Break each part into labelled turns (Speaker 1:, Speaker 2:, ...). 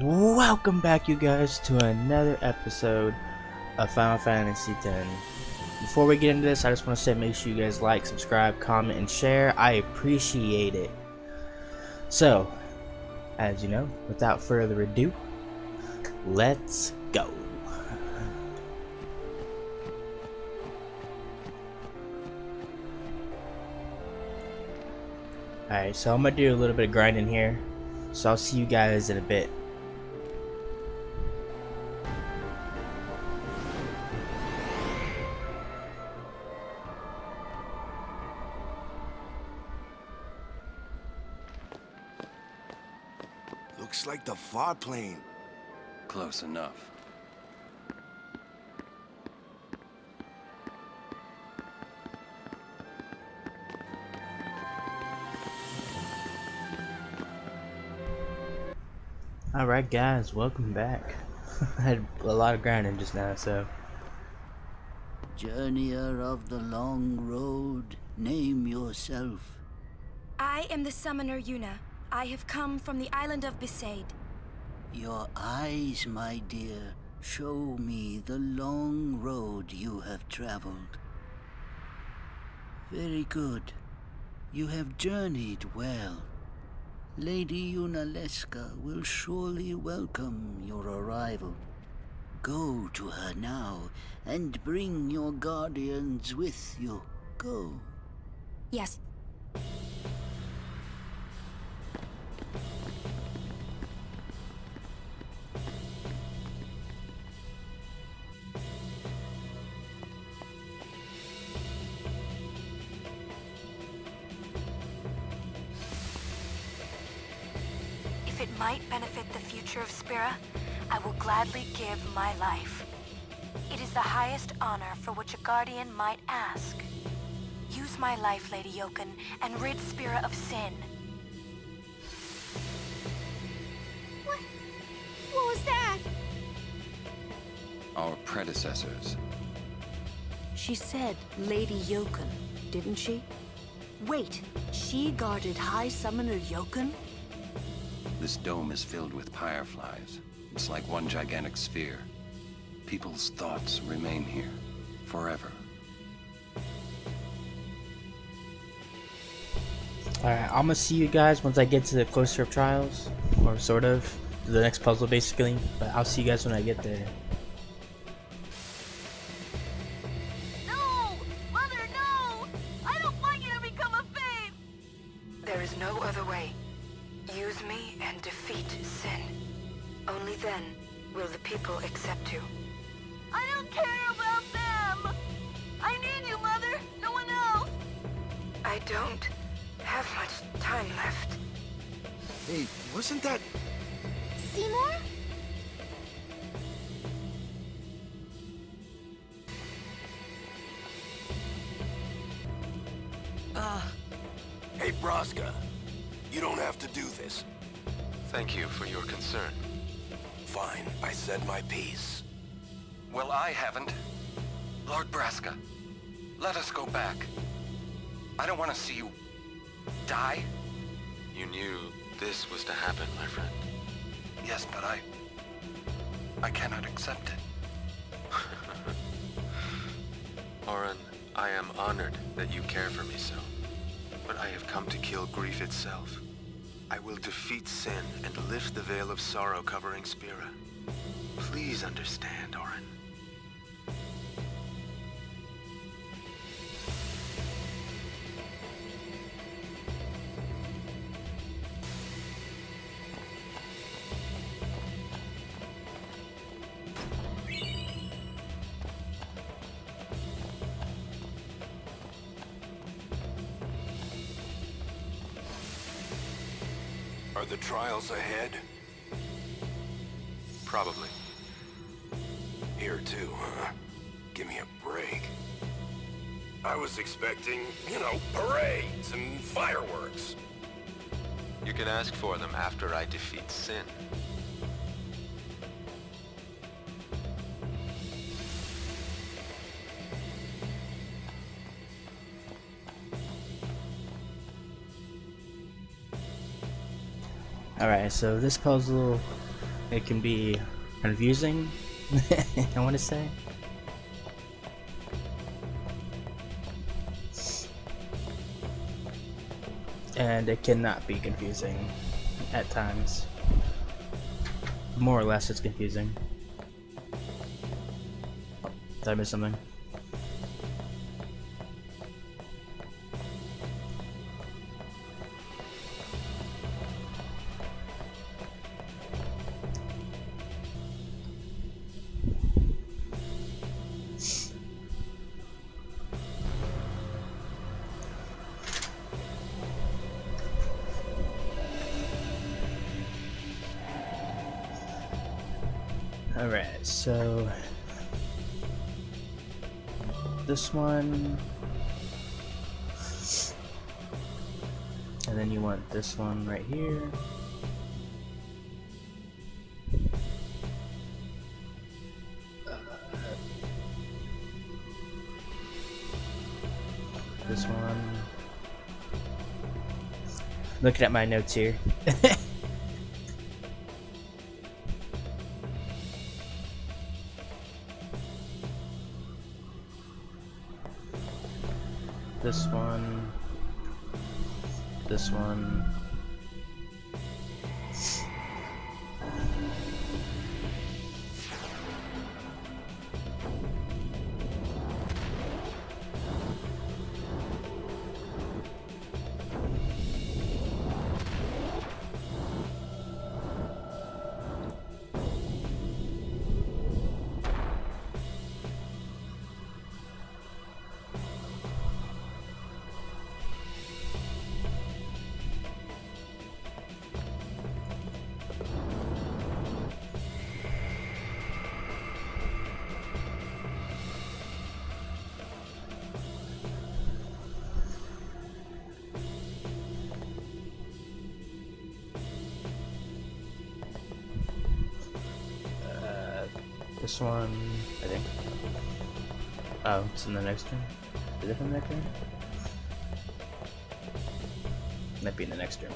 Speaker 1: Welcome back, you guys, to another episode of Final Fantasy X. Before we get into this, I just want to say make sure you guys like, subscribe, comment, and share. I appreciate it. So, as you know, without further ado, let's go. Alright, so I'm going to do a little bit of grinding here. So I'll see you guys in a bit.
Speaker 2: Looks like the far plane.
Speaker 3: Close enough.
Speaker 1: Alright guys, welcome back. I had a lot of grinding just now, so...
Speaker 4: Journeyer of the long road, name yourself.
Speaker 5: I am the summoner Yuna. I have come from the island of Besaid.
Speaker 4: Your eyes, my dear, show me the long road you have traveled. Very good. You have journeyed well. Lady Yunalesca will surely welcome your arrival. Go to her now, and bring your guardians with you. Go.
Speaker 5: Yes. If it might benefit the future of Spira, I will gladly give my life. It is the highest honor for which a guardian might ask. Use my life, Lady Yoken, and rid Spira of sin. What was that?
Speaker 3: Our predecessors.
Speaker 5: She said Lady Yoken, didn't she? Wait, she guarded High Summoner Yoken?
Speaker 3: This dome is filled with fireflies. It's like one gigantic sphere. People's thoughts remain here, forever.
Speaker 1: Alright, I'm gonna see you guys once I get to the Cloister of Trials, or sort of, the next puzzle basically, but I'll see you guys when I get there.
Speaker 5: No! Mother, no! I don't want you to become a babe! There is no other way. Use me and defeat sin. Only then will the people accept you. I don't care about them! I need you, Mother! No one else! I don't have much time left.
Speaker 2: Hey, wasn't that...
Speaker 5: Seymour?
Speaker 2: Hey, Braska. You don't have to do this.
Speaker 6: Thank you for your concern.
Speaker 2: Fine, I said my piece.
Speaker 3: Well, I haven't. Lord Braska, let us go back. I don't want to see you die.
Speaker 6: You knew this was to happen, my friend.
Speaker 3: Yes, but I cannot accept it.
Speaker 6: Auron, I am honored that you care for me so. But I have come to kill grief itself. I will defeat sin and lift the veil of sorrow covering Spira. Please understand, Auron.
Speaker 2: Are the trials ahead?
Speaker 6: Probably.
Speaker 2: Here too, huh? Give me a break. I was expecting, parades and fireworks.
Speaker 6: You can ask for them after I defeat sin.
Speaker 1: Alright, so this puzzle it can be confusing. I want to say. And it cannot be confusing at times. More or less, it's confusing. Did I miss something? Alright, so this one, and then you want this one right here. This one. Looking at my notes here. This one, this one, this one, I think. Oh, it's in the next room. Is it in the next room? Might be in the next room.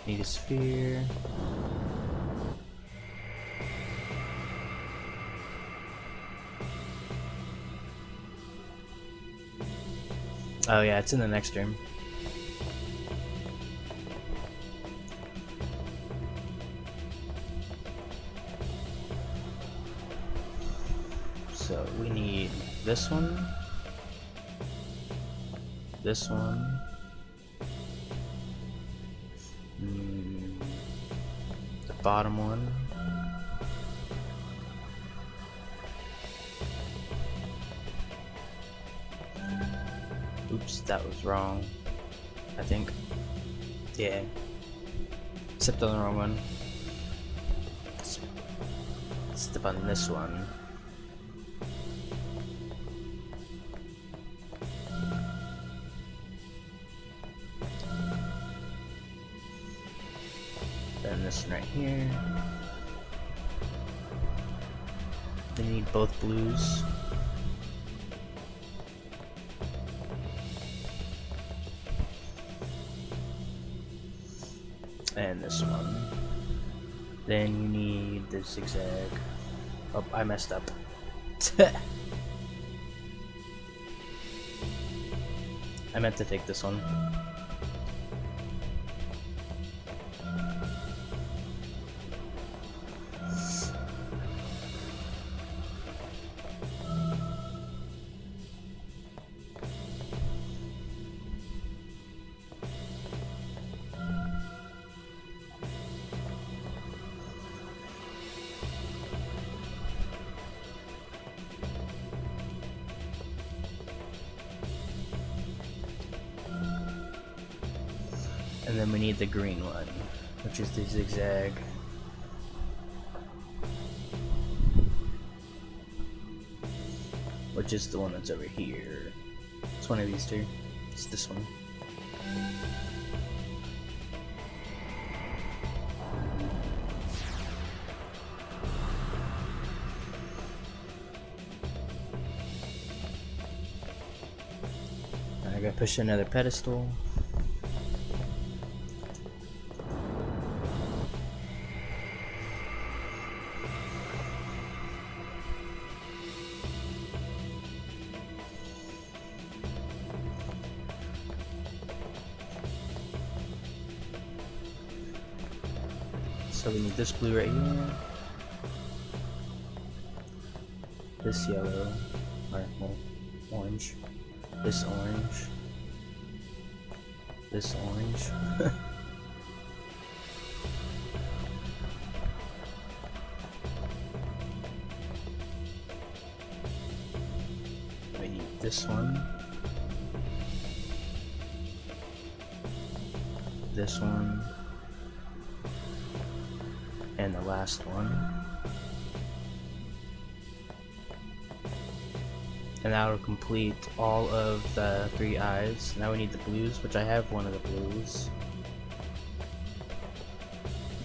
Speaker 1: Need a sphere. Oh yeah, it's in the next room. So we need this one, this one, the bottom one, oops, that was wrong, I think, yeah, stepped on the wrong one, step on this one. Then this one right here. They need both blues. And this one. Then you need the zigzag. Oh, I messed up. I meant to take this one. And then we need the green one, which is the zigzag. Which is the one that's over here. It's one of these two. It's this one. I gotta push another pedestal. So we need this blue right here. This yellow. Or, well, orange. This orange. This orange. We need this one. This one. And the last one. And that will complete all of the 3 eyes. Now we need the blues, which I have one of the blues.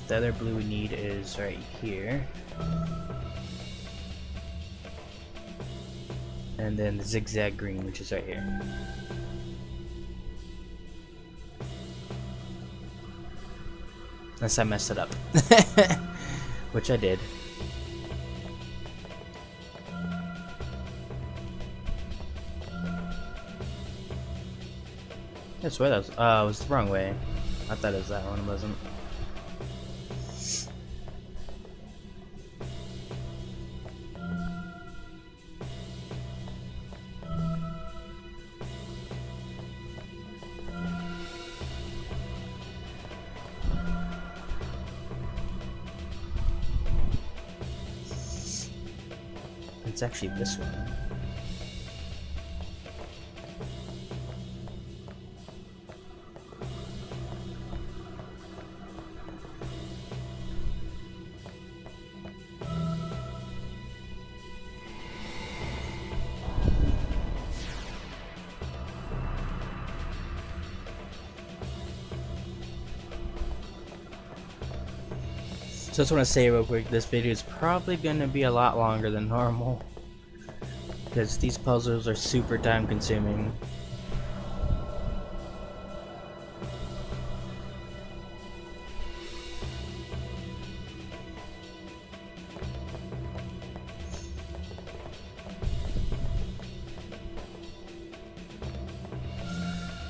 Speaker 1: The other blue we need is right here. And then the zigzag green, which is right here. Unless I messed it up. Which I did. I swear that was, it was the wrong way. I thought it was that one, it wasn't. It's actually this one. So I just want to say real quick, this video is probably going to be a lot longer than normal. Because these puzzles are super time consuming.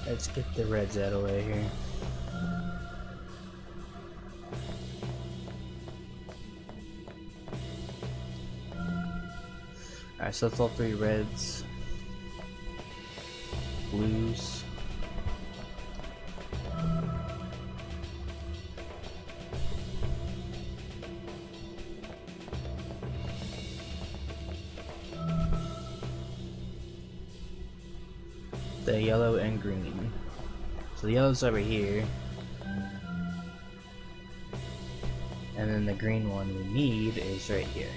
Speaker 1: Let's get the reds out of the way here. Alright, so that's all 3 reds, blues, the yellow and green. So the yellow's over here, and then the green one we need is right here.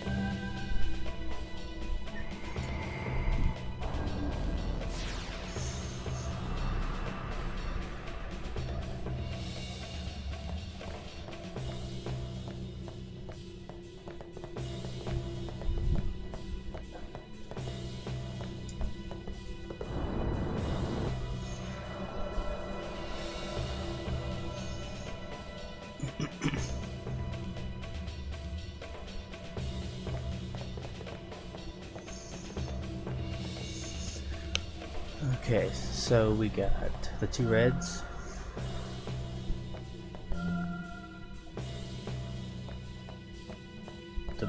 Speaker 1: Okay, so we got the 2 reds, the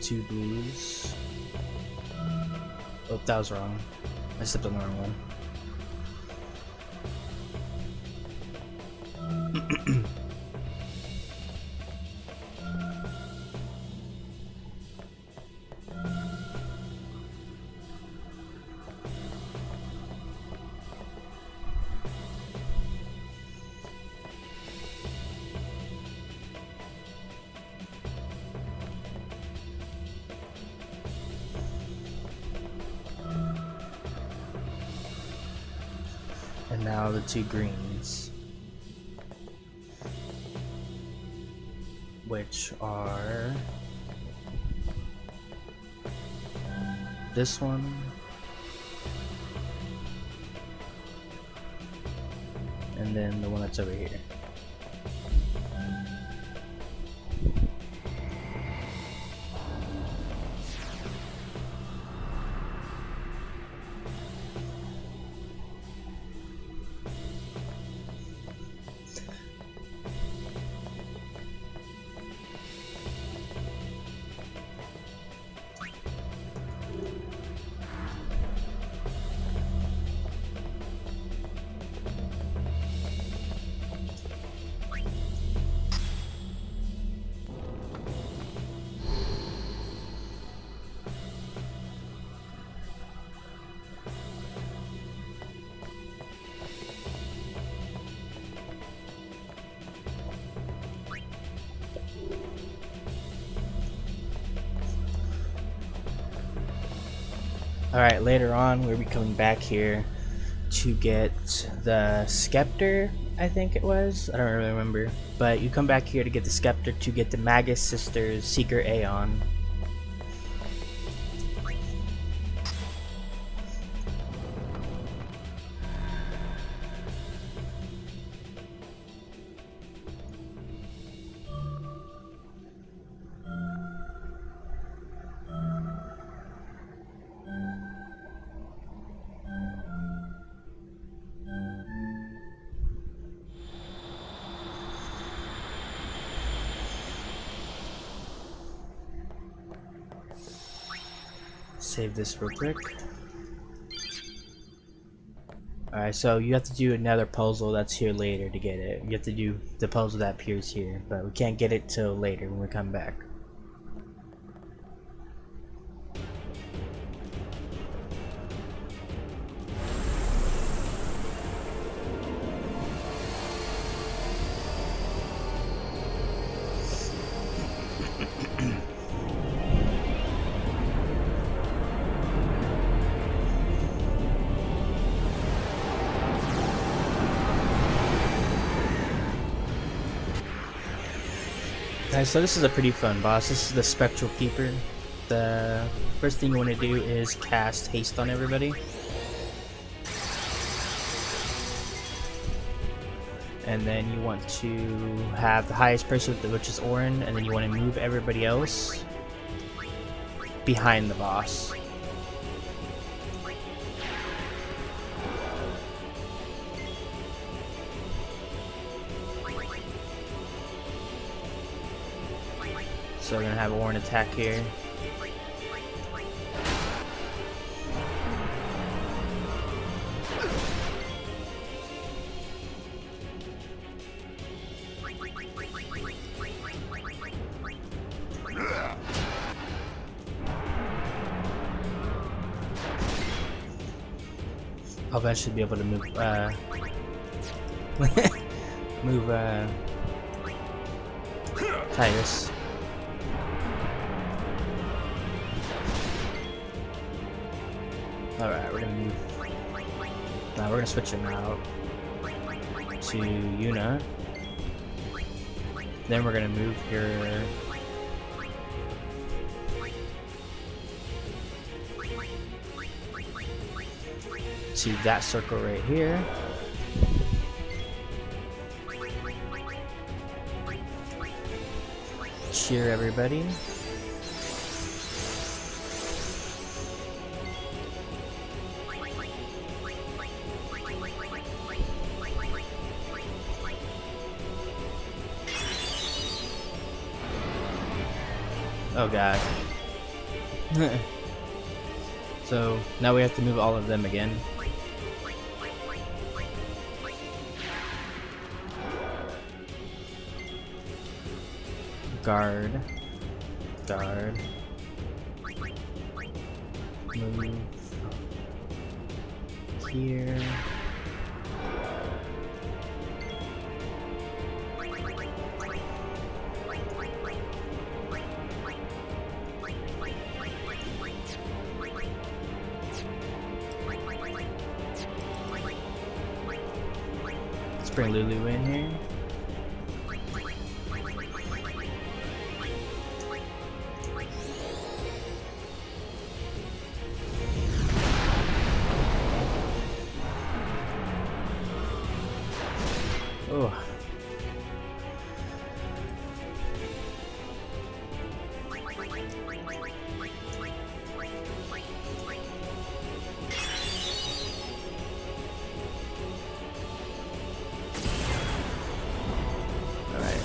Speaker 1: 2 blues. Oh, that was wrong. I stepped on the wrong one. And now the 2 greens, which are this one and then the one that's over here. Alright, later on we'll be coming back here to get the Scepter, I think it was. I don't really remember. But you come back here to get the Scepter to get the Magus Sisters Secret Aeon. Save this real quick. Alright, so you have to do another puzzle that's here later to get it. You have to do the puzzle that appears here, but we can't get it till later when we come back. Guys, so this is a pretty fun boss. This is the Spectral Keeper. The first thing you want to do is cast haste on everybody. And then you want to have the highest person, which is Orin, and then you want to move everybody else behind the boss. So we're gonna have Orin attack here. I'll eventually be able to move, Titus. Alright, we're gonna move. Now we're gonna switch him out to Yuna. Then we're gonna move here. To that circle right here. Cheer everybody. Oh god. So now we have to move all of them again. Guard. Guard. Move. Here. Let's bring Lulu in here. Oh. Alright,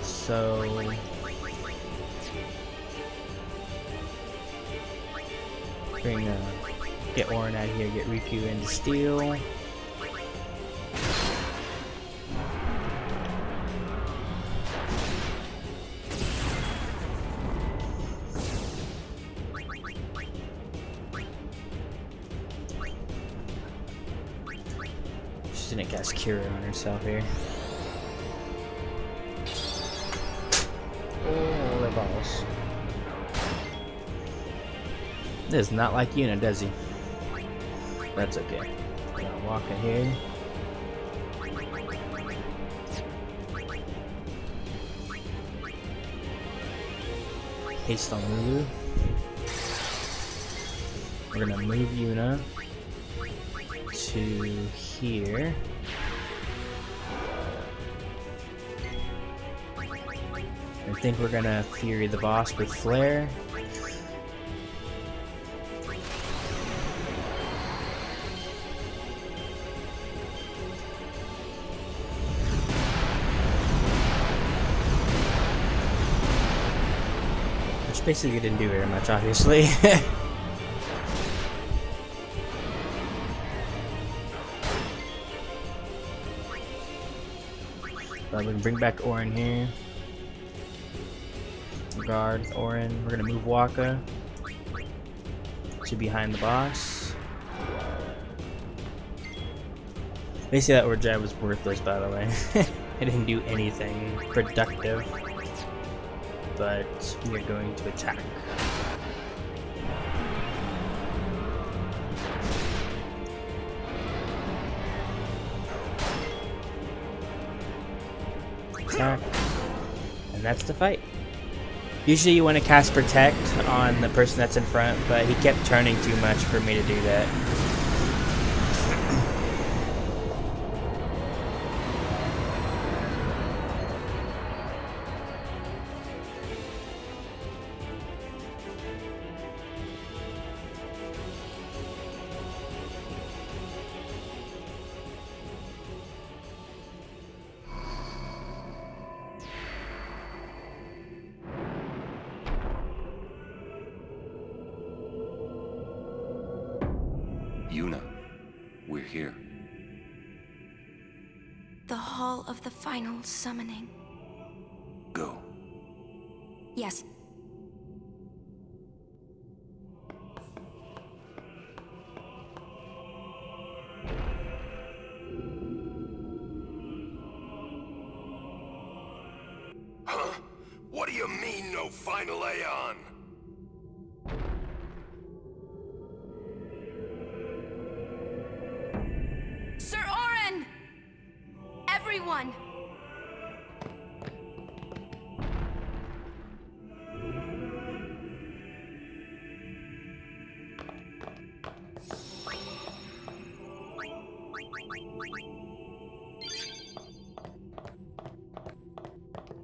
Speaker 1: so bring get Orin out of here, get Riku into steel. She's gonna cast Cure on herself here. Oh, the balls. This is not like Yuna, does he? That's okay. Gonna walk in here. Haste on Lulu. We're gonna move Yuna to here. I think we're gonna Fury the boss with Flare. Which basically didn't do very much, obviously. But we can bring back Orin here. Guard Orin. We're gonna move Waka to behind the boss. Basically, that Orb was worthless, by the way. It didn't do anything productive. But we are going to attack. Attack. And that's the fight. Usually you want to cast Protect on the person that's in front, but he kept turning too much for me to do that.
Speaker 3: Yuna, we're here.
Speaker 5: The Hall of the Final Summoning.
Speaker 3: Go.
Speaker 5: Yes.
Speaker 2: Huh? What do you mean, no final Aeon?
Speaker 5: Sir Orin! Everyone!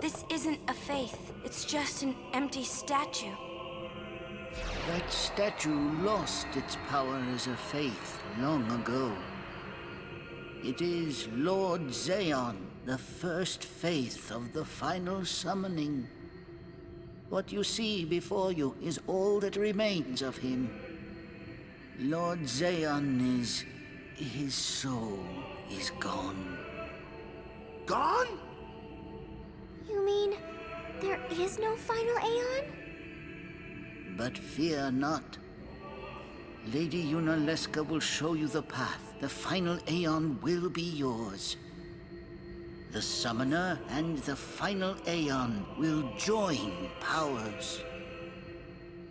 Speaker 5: This isn't a faith. It's just an empty statue.
Speaker 4: That statue lost its power as a faith long ago. It is Lord Zayon, the first faith of the final summoning. What you see before you is all that remains of him. Lord Zayon is... his soul is gone.
Speaker 2: Gone?
Speaker 7: You mean there is no final Aeon?
Speaker 4: But fear not. Lady Yunalesca will show you the path. The final Aeon will be yours. The Summoner and the final Aeon will join powers.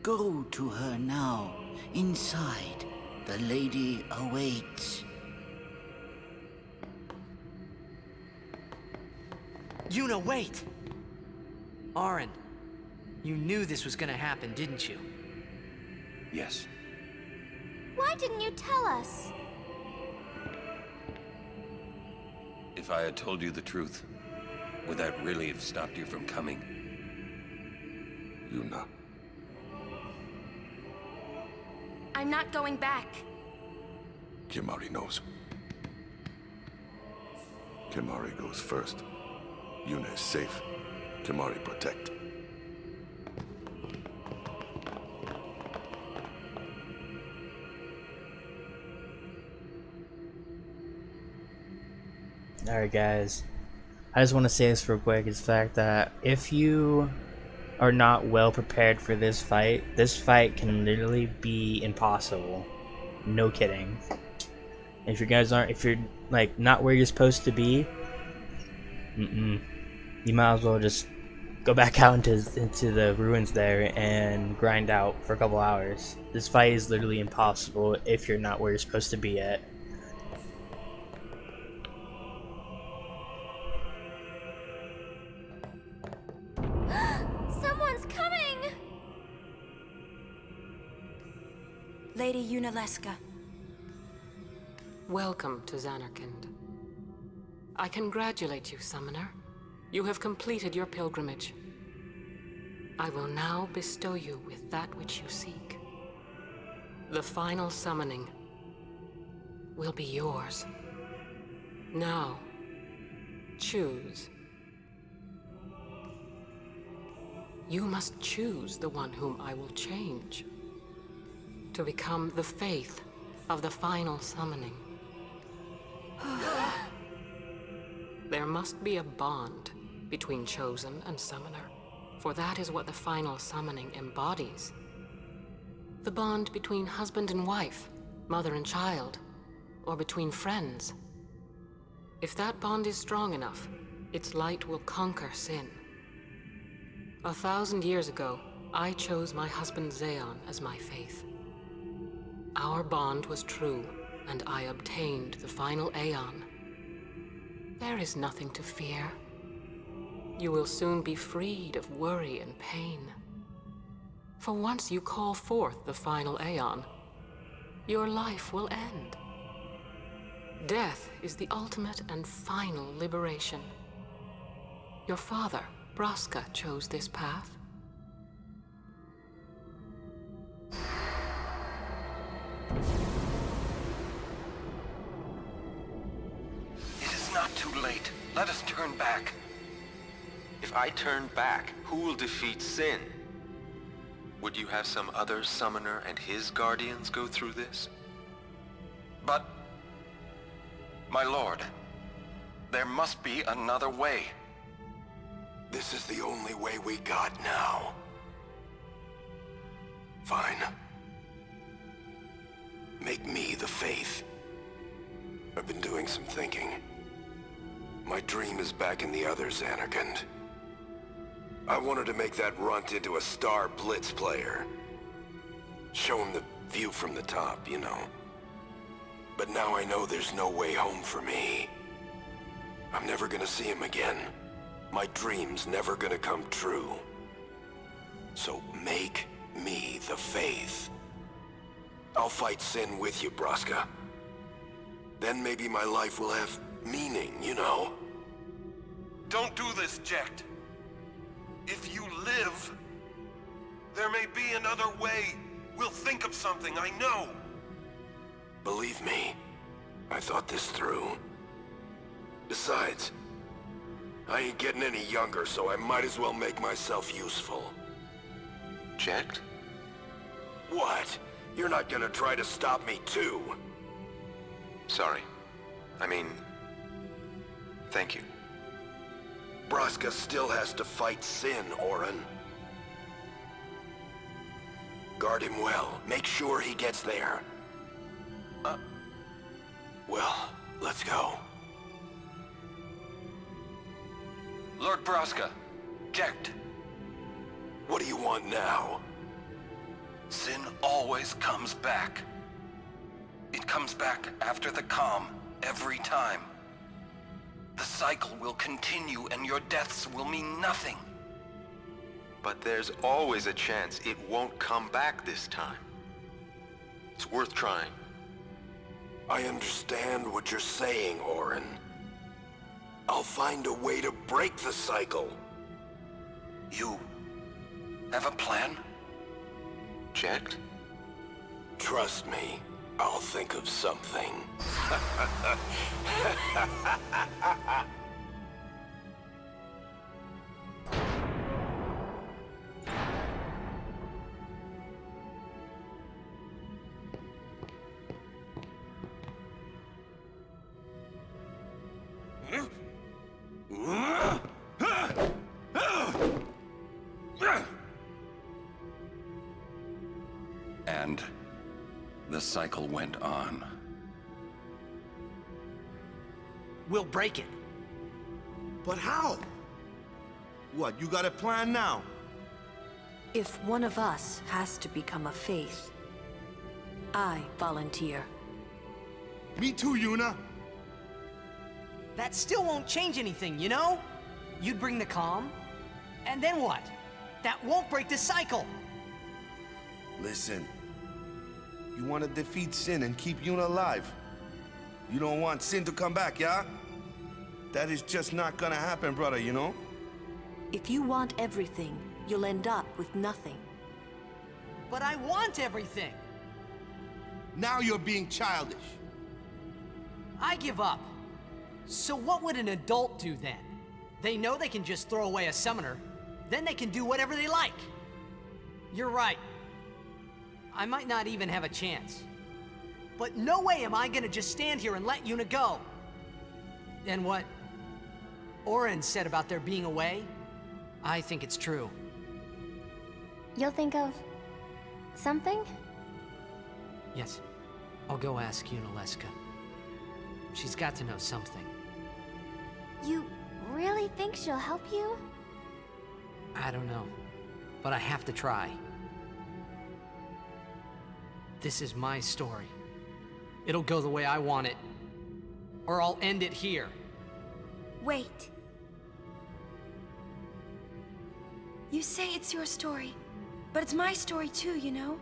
Speaker 4: Go to her now. Inside, the lady awaits.
Speaker 8: Yuna, wait! Orin, you knew this was gonna happen, didn't you?
Speaker 3: Yes.
Speaker 7: Why didn't you tell us?
Speaker 3: If I had told you the truth, would that really have stopped you from coming?
Speaker 2: Yuna.
Speaker 5: I'm not going back.
Speaker 2: Kimahri knows. Kimahri goes first. Yuna is safe. Kimahri protect.
Speaker 1: Alright guys, I just want to say this real quick, is the fact that if you are not well prepared for this fight can literally be impossible. No kidding. If you guys aren't, if you're like not where you're supposed to be, you might as well just go back out into the ruins there and grind out for a couple hours. This fight is literally impossible if you're not where you're supposed to be at.
Speaker 7: Someone's coming!
Speaker 5: Lady Yunalesca.
Speaker 9: Welcome to Zanarkand. I congratulate you, Summoner. You have completed your pilgrimage. I will now bestow you with that which you seek. The final summoning will be yours. Now, choose. You must choose the one whom I will change to become the faith of the final summoning. There must be a bond between Chosen and Summoner, for that is what the final summoning embodies. The bond between husband and wife, mother and child, or between friends. If that bond is strong enough, its light will conquer sin. 1,000 years ago, I chose my husband Zeon as my faith. Our bond was true, and I obtained the final Aeon. There is nothing to fear. You will soon be freed of worry and pain. For once you call forth the final Aeon, your life will end. Death is the ultimate and final liberation. Your father, Braska, chose this path.
Speaker 3: It is not too late. Let us turn back.
Speaker 6: If I turn back, who will defeat Sin? Would you have some other summoner and his guardians go through this?
Speaker 3: But, my lord, there must be another way.
Speaker 2: This is the only way we got now. Fine. Make me the faith. I've been doing some thinking. My dream is back in the other Zanarkand. I wanted to make that runt into a star blitz player. Show him the view from the top, you know. But now I know there's no way home for me. I'm never gonna see him again. My dream's never gonna come true. So make me the faith. I'll fight Sin with you, Braska. Then maybe my life will have meaning, you know? Don't do this, Jecht. If you live, there may be another way. We'll think of something, I know. Believe me, I thought this through. Besides, I ain't getting any younger, so I might as well make myself useful.
Speaker 6: Jecht?
Speaker 2: What? You're not gonna try to stop me too?
Speaker 6: Sorry. I mean, thank you.
Speaker 2: Braska still has to fight Sin, Orin. Guard him well. Make sure he gets there. Well, let's go.
Speaker 3: Lord Braska, Jecht.
Speaker 2: What do you want now?
Speaker 3: Sin always comes back. It comes back after the calm, every time. The cycle will continue and your deaths will mean nothing.
Speaker 6: But there's always a chance it won't come back this time. It's worth trying.
Speaker 2: I understand what you're saying, Orin. I'll find a way to break the cycle.
Speaker 3: You have a plan?
Speaker 6: Jecht?
Speaker 2: Trust me, I'll think of something.
Speaker 3: And the cycle went on.
Speaker 8: We'll break it.
Speaker 10: But how? What, you got a plan now?
Speaker 5: If one of us has to become a faith, I volunteer.
Speaker 10: Me too, Yuna.
Speaker 8: That still won't change anything, you know? You'd bring the calm, and then what? That won't break the cycle!
Speaker 10: Listen. You want to defeat Sin and keep Yuna alive. You don't want Sin to come back, yeah? That is just not gonna happen, brother, you know?
Speaker 5: If you want everything, you'll end up with nothing.
Speaker 8: But I want everything!
Speaker 10: Now you're being childish.
Speaker 8: I give up. So what would an adult do then? They know they can just throw away a summoner, then they can do whatever they like. You're right. I might not even have a chance. But no way am I gonna just stand here and let Yuna go. And what Auron said about there being a way, I think it's true.
Speaker 7: You'll think of something?
Speaker 8: Yes, I'll go ask Yunalesca. She's got to know something.
Speaker 7: You really think she'll help you?
Speaker 8: I don't know, but I have to try. This is my story. It'll go the way I want it, or I'll end it here.
Speaker 5: Wait. You say it's your story, but it's my story too, you know?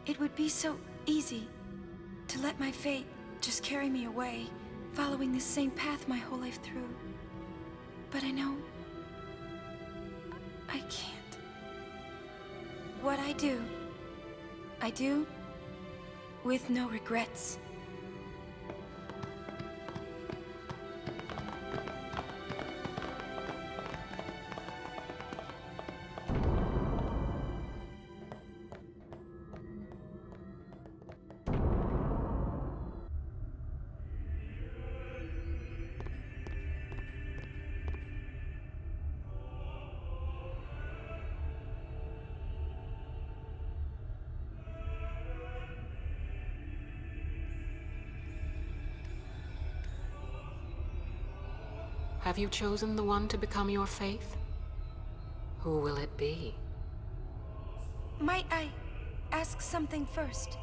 Speaker 5: It would be so easy to let my fate just carry me away, following this same path my whole life through. But I know I can't. What I do with no regrets.
Speaker 9: Have you chosen the one to become your faith? Who will it be?
Speaker 5: Might I ask something first?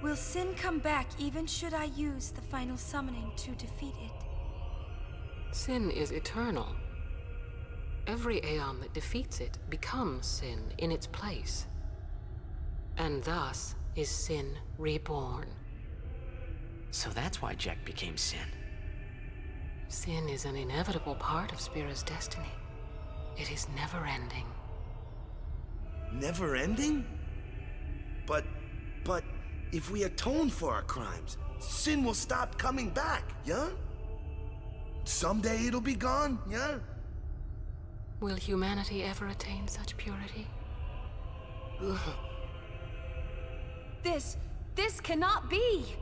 Speaker 5: Will Sin come back even should I use the final summoning to defeat it?
Speaker 9: Sin is eternal. Every Aeon that defeats it becomes Sin in its place. And thus is Sin reborn.
Speaker 8: So that's why Jack became Sin.
Speaker 9: Sin is an inevitable part of Spira's destiny. It is never-ending.
Speaker 10: Never-ending? But if we atone for our crimes, Sin will stop coming back, yeah? Someday it'll be gone, yeah?
Speaker 9: Will humanity ever attain such purity?
Speaker 5: This cannot be!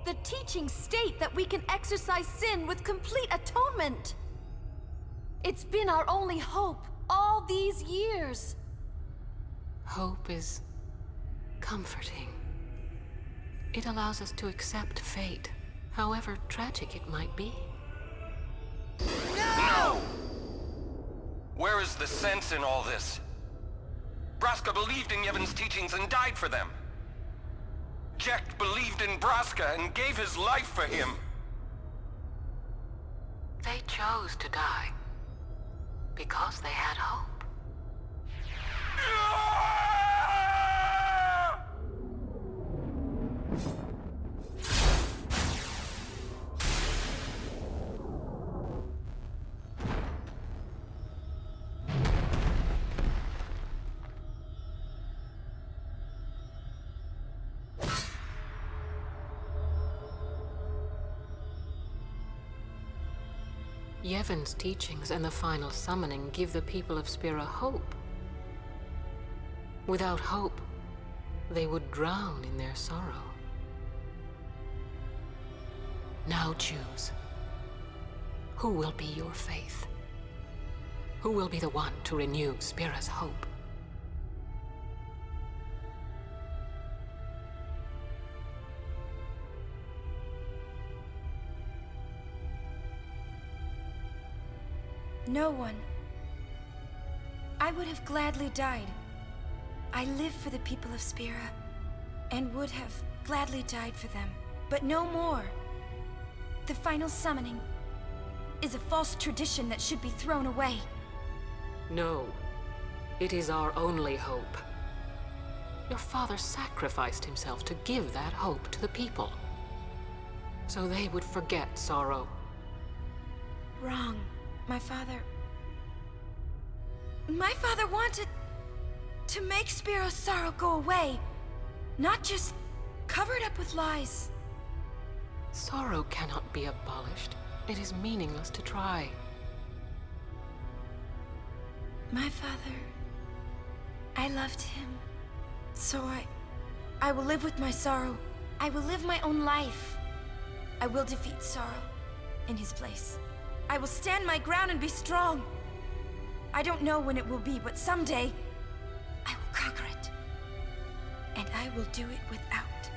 Speaker 5: The teachings state that we can exorcise sin with complete atonement! It's been our only hope all these years!
Speaker 9: Hope is comforting. It allows us to accept fate, however tragic it might be.
Speaker 3: No! Where is the sense in all this? Braska believed in Yevon's teachings and died for them. Jack believed in Braska and gave his life for him.
Speaker 9: They chose to die because they had hope. Yevon's teachings and the final summoning give the people of Spira hope. Without hope, they would drown in their sorrow. Now choose. Who will be your faith? Who will be the one to renew Spira's hope?
Speaker 5: No one. I would have gladly died. I live for the people of Spira, and would have gladly died for them. But no more. The final summoning is a false tradition that should be thrown away.
Speaker 9: No. It is our only hope. Your father sacrificed himself to give that hope to the people. So they would forget sorrow.
Speaker 5: Wrong. My father wanted to make Spiro's sorrow go away, not just cover it up with lies.
Speaker 9: Sorrow cannot be abolished. It is meaningless to try.
Speaker 5: My father, I loved him. So I will live with my sorrow. I will live my own life. I will defeat sorrow in his place. I will stand my ground and be strong. I don't know when it will be, but someday I will conquer it. And I will do it without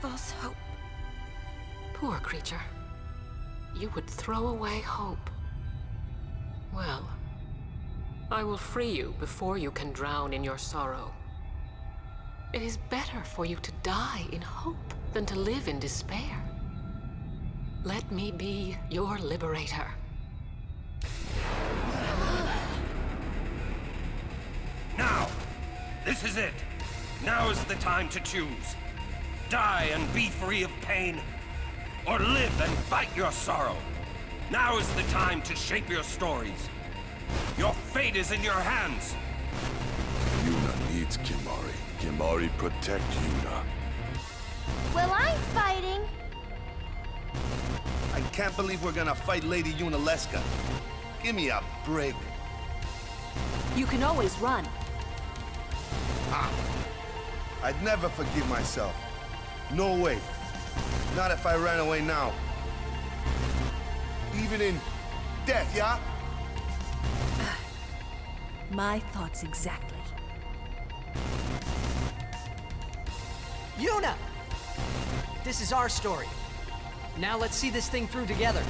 Speaker 5: false hope.
Speaker 9: Poor creature. You would throw away hope. Well, I will free you before you can drown in your sorrow. It is better for you to die in hope than to live in despair. Let me be your liberator.
Speaker 3: Now! This is it! Now is the time to choose. Die and be free of pain, or live and fight your sorrow. Now is the time to shape your stories. Your fate is in your hands.
Speaker 2: Yuna needs Kimahri. Kimahri protect Yuna.
Speaker 7: Well, I'm fighting.
Speaker 10: I can't believe we're gonna fight Lady Yunalesca. Give me a break.
Speaker 11: You can always run.
Speaker 10: I'd never forgive myself. No way. Not if I ran away now. Even in death, yeah?
Speaker 11: My thoughts exactly.
Speaker 8: Yuna! This is our story. Now let's see this thing through together.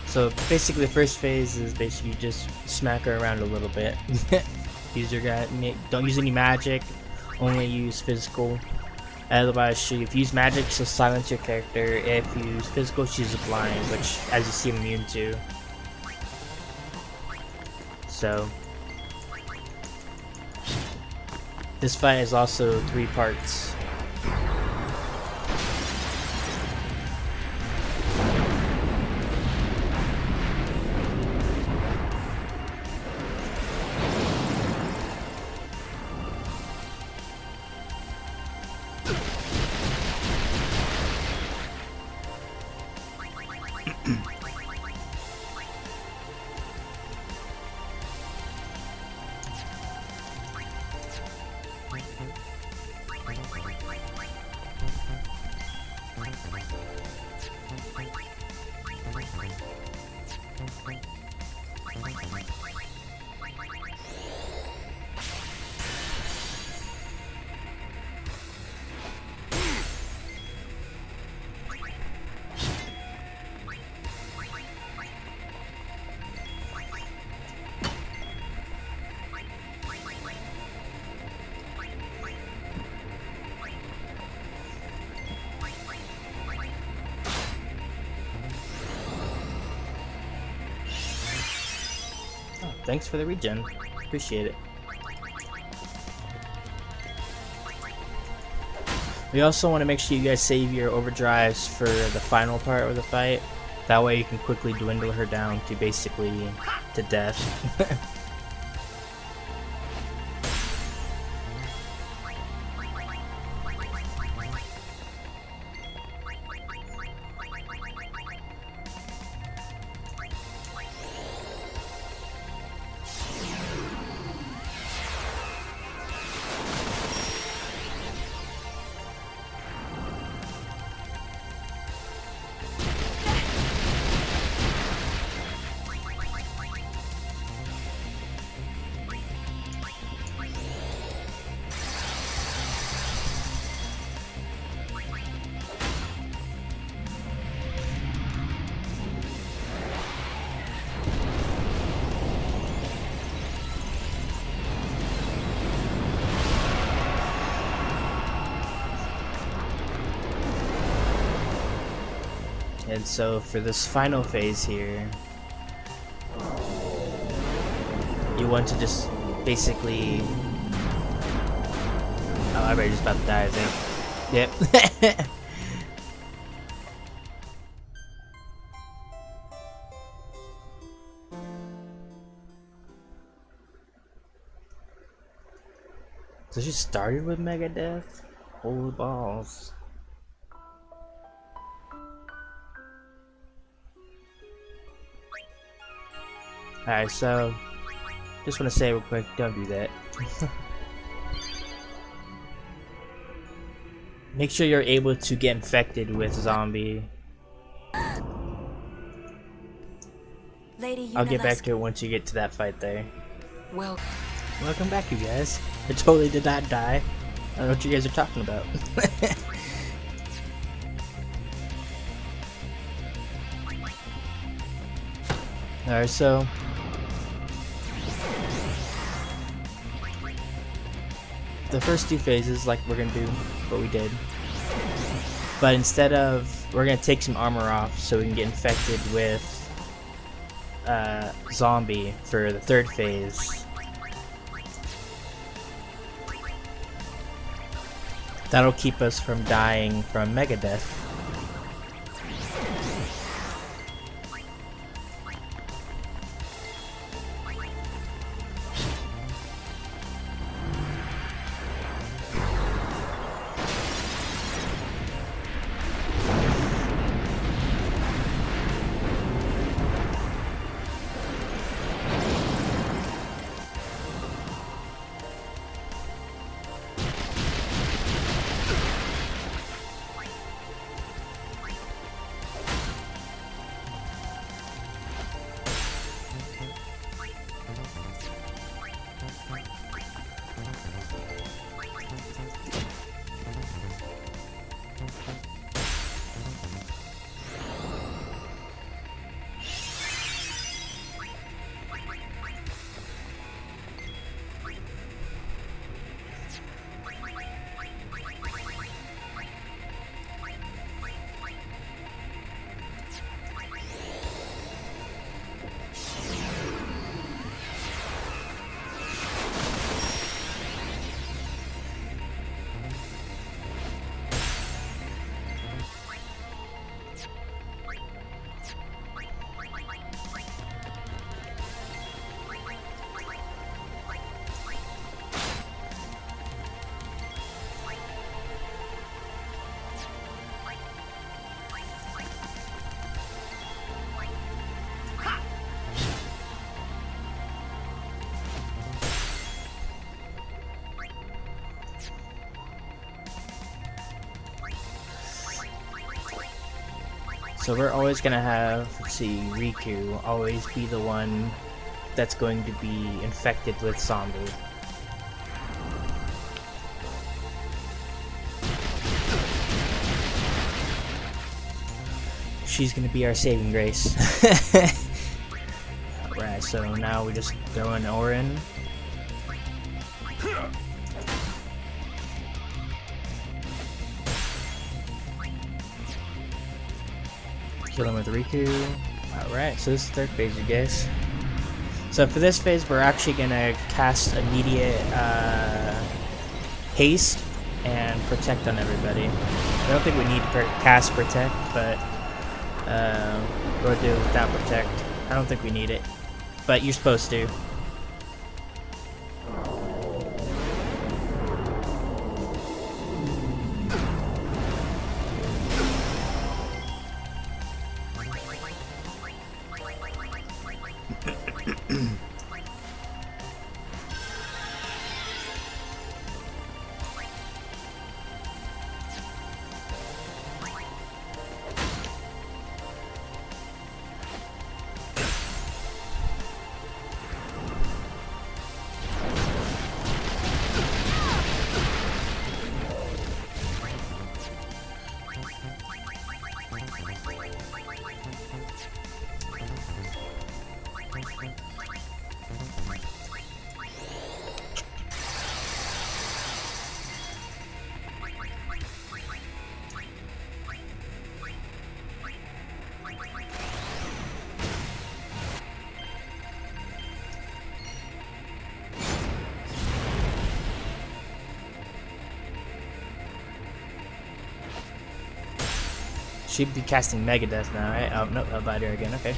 Speaker 1: So basically the first phase is basically just smack her around a little bit. Use your guy, don't use any magic, only use physical. Otherwise, if you use magic, she'll silence your character. If you use physical, she's blind, which as you see, I'm immune to. So this fight is also 3 parts. Thanks for the regen. Appreciate it. We also want to make sure you guys save your overdrives for the final part of the fight. That way you can quickly dwindle her down to basically to death. And so for this final phase here, you want to just basically... Oh, I'm just about to die, I think. Yep. So she started with Megadeth? Holy balls. Alright, so just want to say real quick, don't do that. Make sure you're able to get infected with zombie.
Speaker 11: Lady
Speaker 1: I'll get back to it once you get to that fight there.
Speaker 9: Well,
Speaker 1: welcome back, you guys. I totally did not die. I don't know what you guys are talking about. Alright, so the first two phases, like, we're gonna do what we did, but instead of, we're gonna take some armor off so we can get infected with zombie for the third phase. That'll keep us from dying from Megadeth. So we're always gonna have, let's see, Riku always be the one that's going to be infected with zombie. She's gonna be our saving grace. Alright, so now we just throw in Orin. Kill him with Riku. Alright, so this is the third phase, you guys. So for this phase, we're actually gonna cast immediate haste and protect on everybody. I don't think we need to cast protect, but we'll do it without protect. I don't think we need it, but you're supposed to. She'd be casting Megadeth now, right? Oh, nope, Vider again, okay.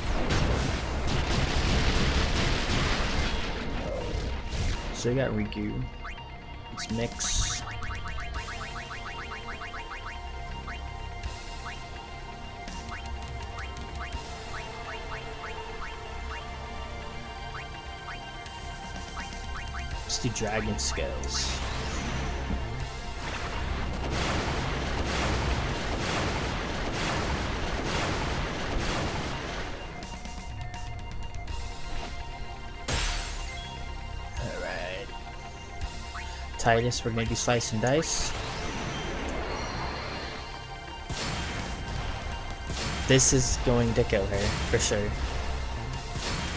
Speaker 1: So we got Riku. Let's mix. Let's do Dragon Scales. Titus, we're gonna do Slice and Dice. This is going to kill her, for sure.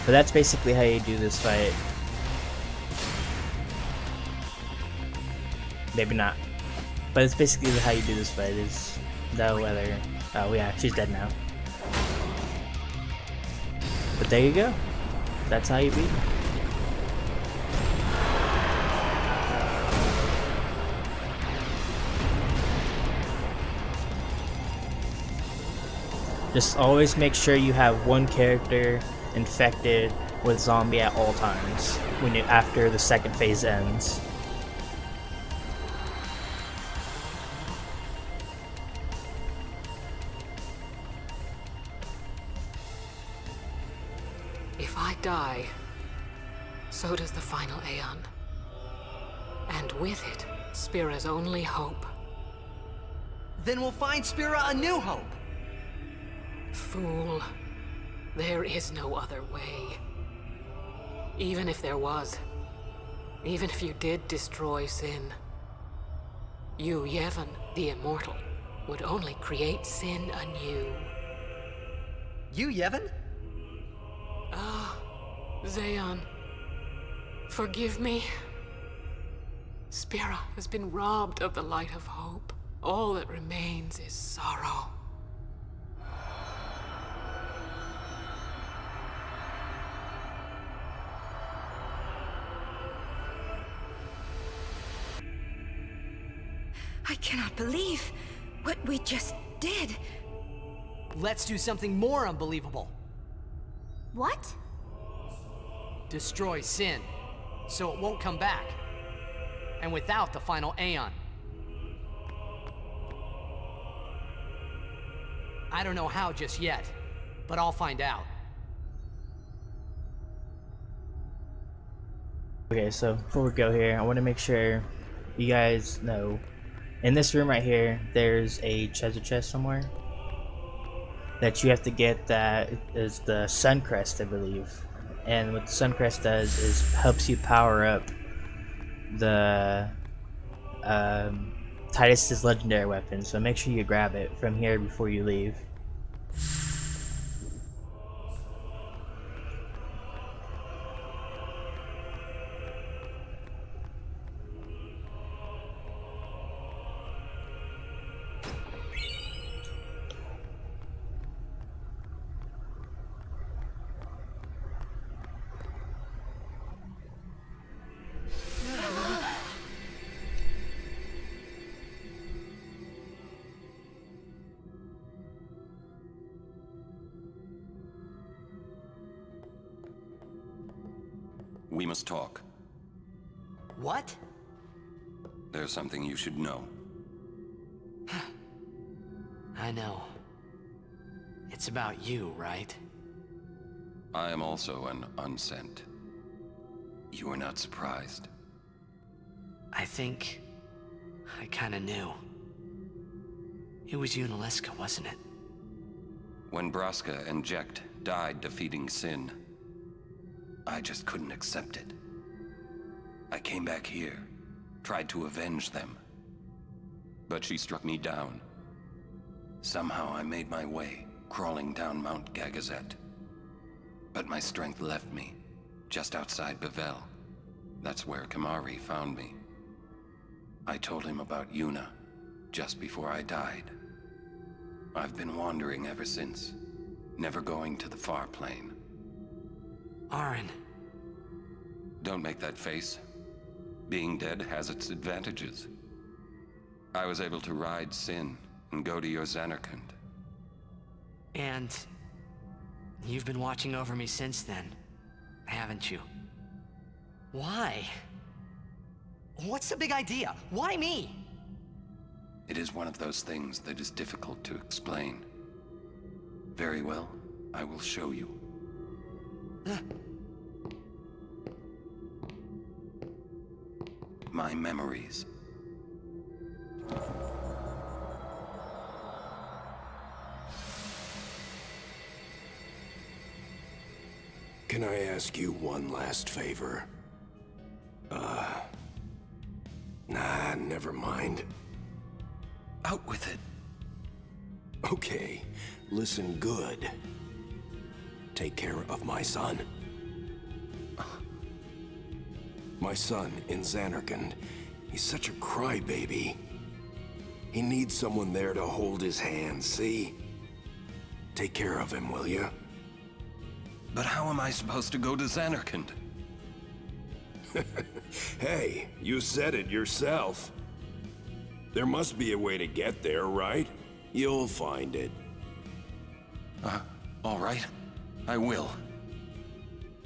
Speaker 1: But that's basically how you do this fight. Maybe not. But it's basically how you do this fight, is no whether... Oh yeah, she's dead now. But there you go. That's how you beat her. Just always make sure you have one character infected with zombie at all times after the second phase ends.
Speaker 9: If I die, so does the final Aeon. And with it, Spira's only hope.
Speaker 8: Then we'll find Spira a new hope.
Speaker 9: Fool. There is no other way. Even if there was, even if you did destroy Sin, you, Yevon, the Immortal, would only create Sin anew.
Speaker 8: You, Yevon?
Speaker 9: Ah, Zeon. Forgive me. Spira has been robbed of the light of hope. All that remains is sorrow.
Speaker 5: I cannot believe what we just did.
Speaker 8: Let's do something more unbelievable.
Speaker 7: What?
Speaker 8: Destroy Sin, so it won't come back. And without the final Aeon. I don't know how just yet, but I'll find out.
Speaker 1: Okay, so before we go here, I want to make sure you guys know, in this room right here, there's a treasure chest somewhere that you have to get. That is the Suncrest, I believe. And what the Suncrest does is helps you power up the Titus's legendary weapon. So make sure you grab it from here before you leave.
Speaker 3: We must talk.
Speaker 8: What?
Speaker 3: There's something you should know.
Speaker 8: I know. It's about you, right?
Speaker 3: I am also an unsent. You are not surprised.
Speaker 8: I think I kinda knew. It was Yunalesca, wasn't it?
Speaker 3: When Braska and Jecht died defeating Sin, I just couldn't accept it. I came back here, tried to avenge them. But she struck me down. Somehow I made my way, crawling down Mount Gagazet. But my strength left me, just outside Bevel. That's where Kimahri found me. I told him about Yuna, just before I died. I've been wandering ever since, never going to the far plane.
Speaker 8: Auron.
Speaker 3: Don't make that face. Being dead has its advantages. I was able to ride Sin and go to your Zanarkand.
Speaker 8: And you've been watching over me since then, haven't you? Why? What's the big idea? Why me?
Speaker 3: It is one of those things that is difficult to explain. Very well, I will show you. My memories.
Speaker 2: Can I ask you one last favor? Nah, never mind.
Speaker 3: Out with it.
Speaker 2: Okay, listen good. Take care of my son. My son in Zanarkand. He's such a crybaby. He needs someone there to hold his hand, see? Take care of him, will you?
Speaker 3: But how am I supposed to go to Zanarkand?
Speaker 2: Hey, you said it yourself. There must be a way to get there, right? You'll find it.
Speaker 3: All right. I will.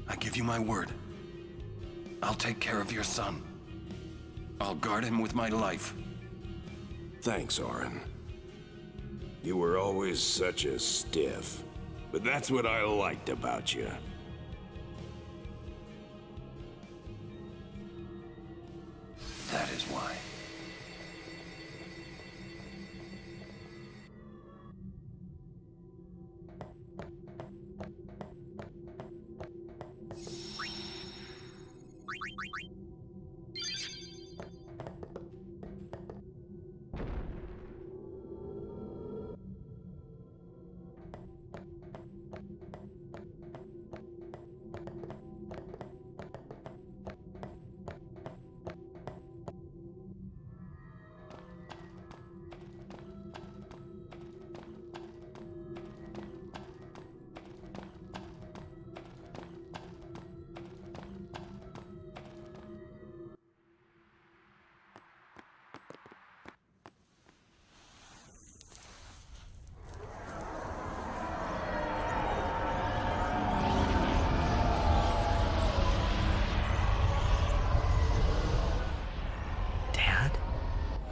Speaker 3: I give you my word. I'll take care of your son. I'll guard him with my life.
Speaker 2: Thanks, Auron. You were always such a stiff. But that's what I liked about you.
Speaker 3: That is why.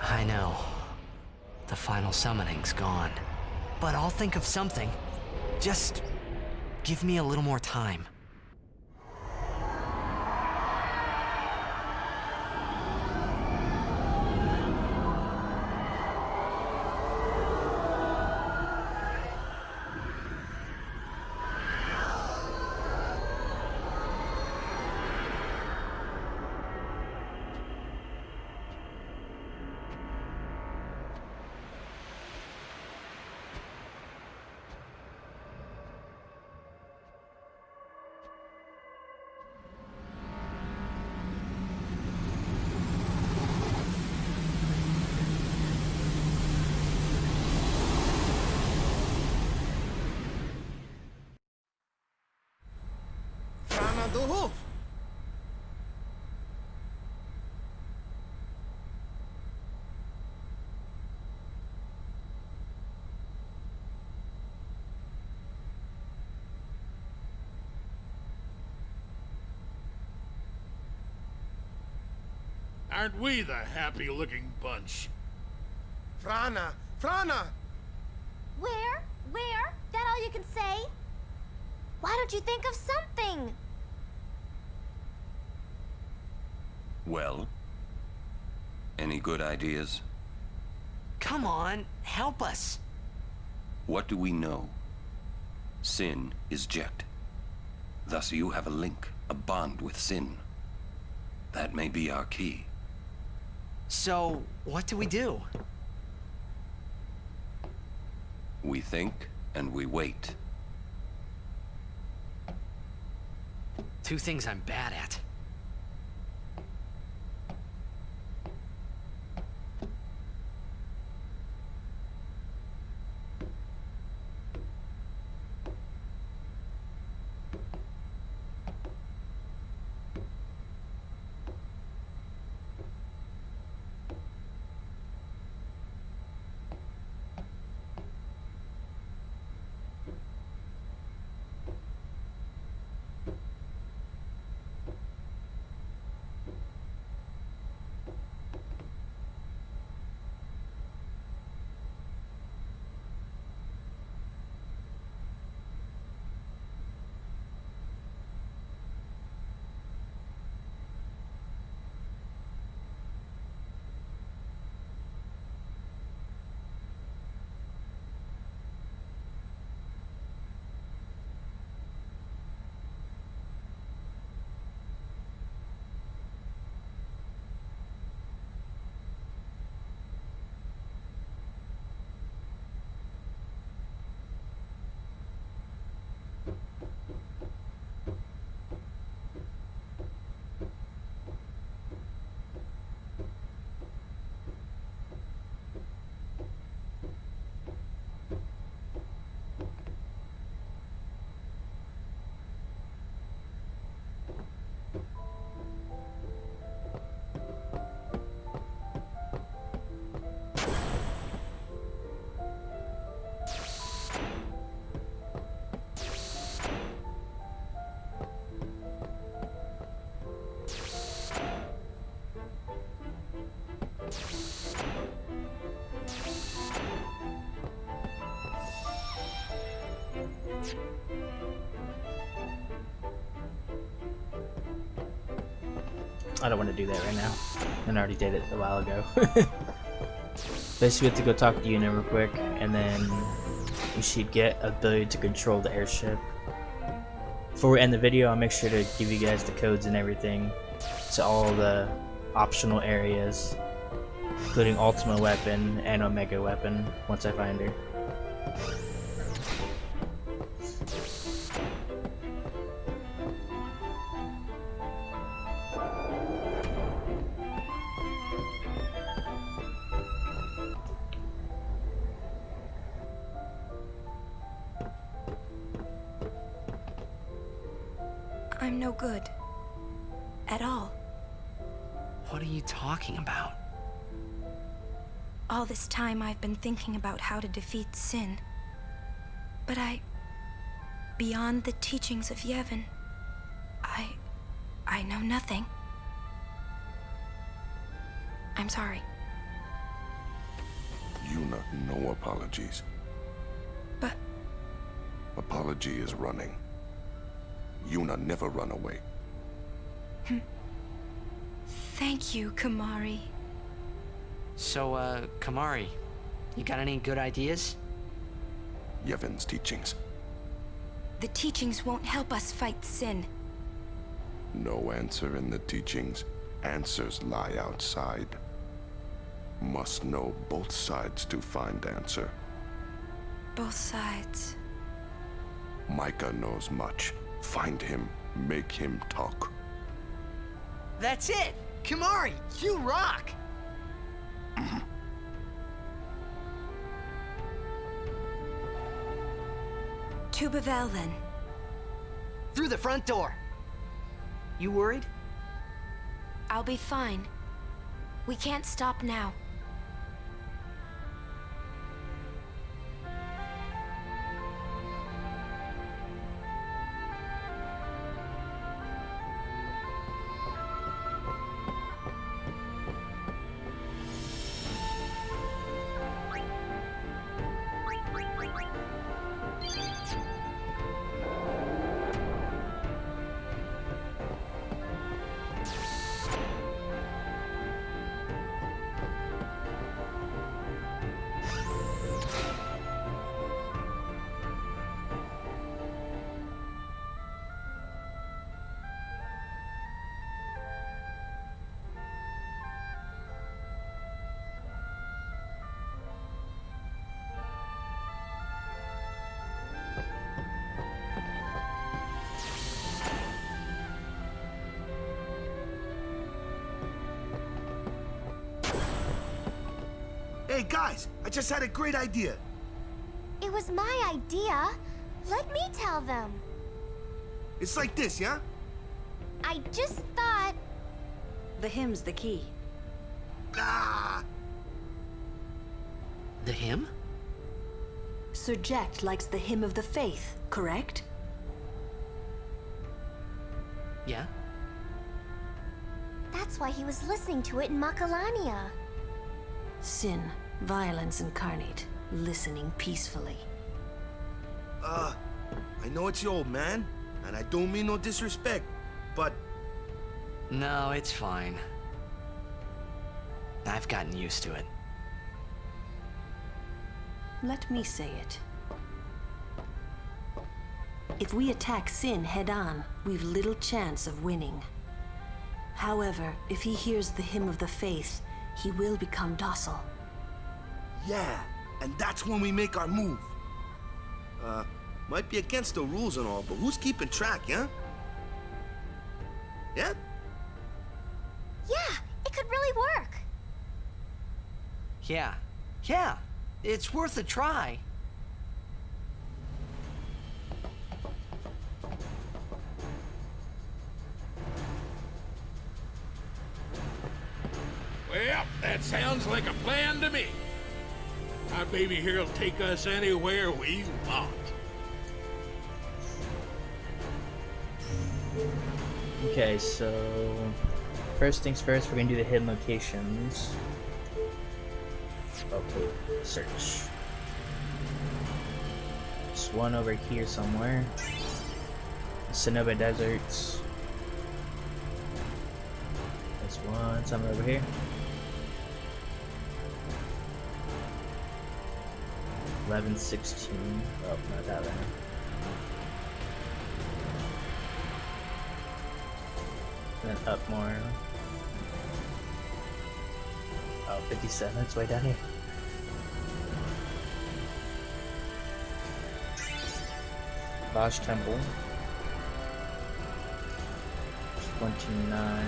Speaker 8: I know. The final summoning's gone. But I'll think of something. Just give me a little more time.
Speaker 12: Aren't we the happy-looking bunch?
Speaker 10: Frana! Frana!
Speaker 7: Where? Where? That all you can say? Why don't you think of something?
Speaker 3: Well? Any good ideas?
Speaker 8: Come on, help us.
Speaker 3: What do we know? Sin is Jecht. Thus you have a link, a bond with Sin. That may be our key.
Speaker 8: So, what do we do?
Speaker 3: We think and we wait.
Speaker 8: Two things I'm bad at.
Speaker 1: I don't want to do that right now. I already did it a while ago. Basically, we have to go talk to Yuna real quick, and then we should get ability to control the airship. Before we end the video, I'll make sure to give you guys the codes and everything to all the optional areas, including Ultima Weapon and Omega Weapon, once I find her.
Speaker 5: I'm no good. At all.
Speaker 8: What are you talking about?
Speaker 5: All this time I've been thinking about how to defeat Sin. But beyond the teachings of Yevon, I know nothing. I'm sorry.
Speaker 2: Yuna, no apologies.
Speaker 5: But...
Speaker 2: Apology is running. Yuna never run away.
Speaker 5: Thank you, Kimahri.
Speaker 8: So, Kimahri, you got any good ideas?
Speaker 2: Yevon's teachings.
Speaker 5: The teachings won't help us fight Sin.
Speaker 2: No answer in the teachings. Answers lie outside. Must know both sides to find answer.
Speaker 5: Both sides.
Speaker 2: Micah knows much. Find him, make him talk.
Speaker 8: That's it! Kimahri, you rock!
Speaker 5: To Bevelle, then.
Speaker 8: Through the front door. You worried?
Speaker 5: I'll be fine. We can't stop now.
Speaker 10: Hey guys, I just had a great idea.
Speaker 7: It was my idea. Let me tell them.
Speaker 10: It's like this, yeah?
Speaker 7: I just thought...
Speaker 11: The hymn's the key.
Speaker 10: Ah!
Speaker 8: The hymn?
Speaker 11: Sir Jecht likes the hymn of the faith, correct?
Speaker 8: Yeah?
Speaker 7: That's why he was listening to it in Macalania.
Speaker 11: Sin, violence incarnate, listening peacefully.
Speaker 10: I know it's your old man, and I don't mean no disrespect, but...
Speaker 8: No, it's fine. I've gotten used to it.
Speaker 11: Let me say it. If we attack Sin head-on, we've little chance of winning. However, if he hears the hymn of the faith, he will become docile.
Speaker 10: Yeah, and that's when we make our move. Might be against the rules and all, but who's keeping track, yeah? Yeah?
Speaker 7: Yeah, it could really work.
Speaker 8: Yeah, it's worth a try.
Speaker 12: Well, that sounds like a plan to me. Our baby here will take us anywhere we want.
Speaker 1: Okay, so first things first, we're gonna do the hidden locations. Okay, search. There's one over here somewhere. Sonoma Deserts. This one, somewhere over here. 1116. Oh, not that way. And then up more. Oh, 57. It's way down here. Bosch Temple. 29.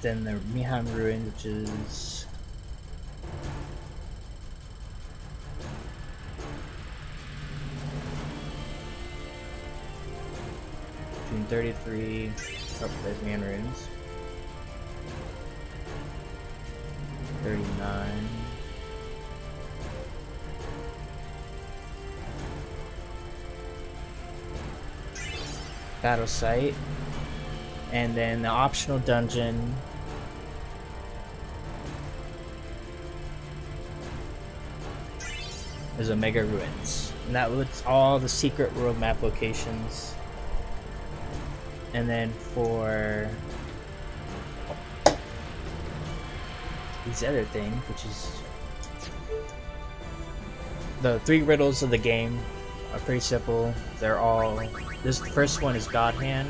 Speaker 1: Then the Mihan Ruin, which is between 33. Oh, there's Mihan Ruins. 39. Battle site, and then the optional dungeon is Omega Ruins, and that lists all the secret world map locations. And then for these other things, which is the 3 riddles of the game, are pretty simple. They're all, this first one is God Hand.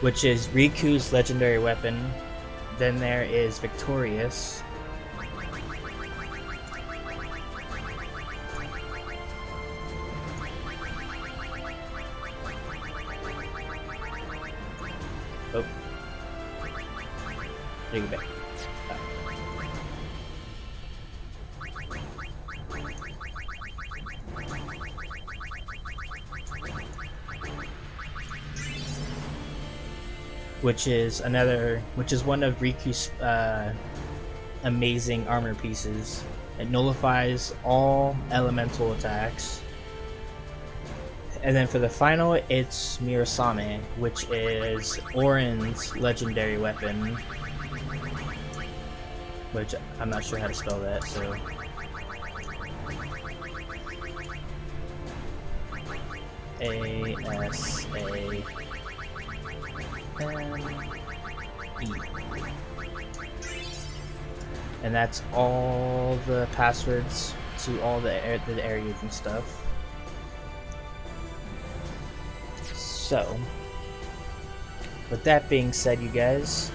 Speaker 1: Which is Riku's legendary weapon. Then there is Victorious. Oh. Take it back. Which is one of Riku's amazing armor pieces. It nullifies all elemental attacks. And then for the final, it's Mirasame, which is Orin's legendary weapon. Which I'm not sure how to spell that, so. A-S-A. And that's all the passwords to all the areas and stuff. So, with that being said, you guys,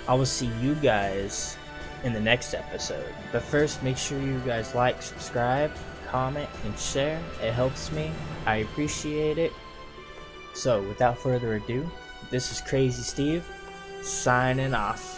Speaker 1: I will see you guys in the next episode. But first, make sure you guys like, subscribe, comment, and share. It helps me. I appreciate it. So, without further ado, this is Crazy Steve, signing off.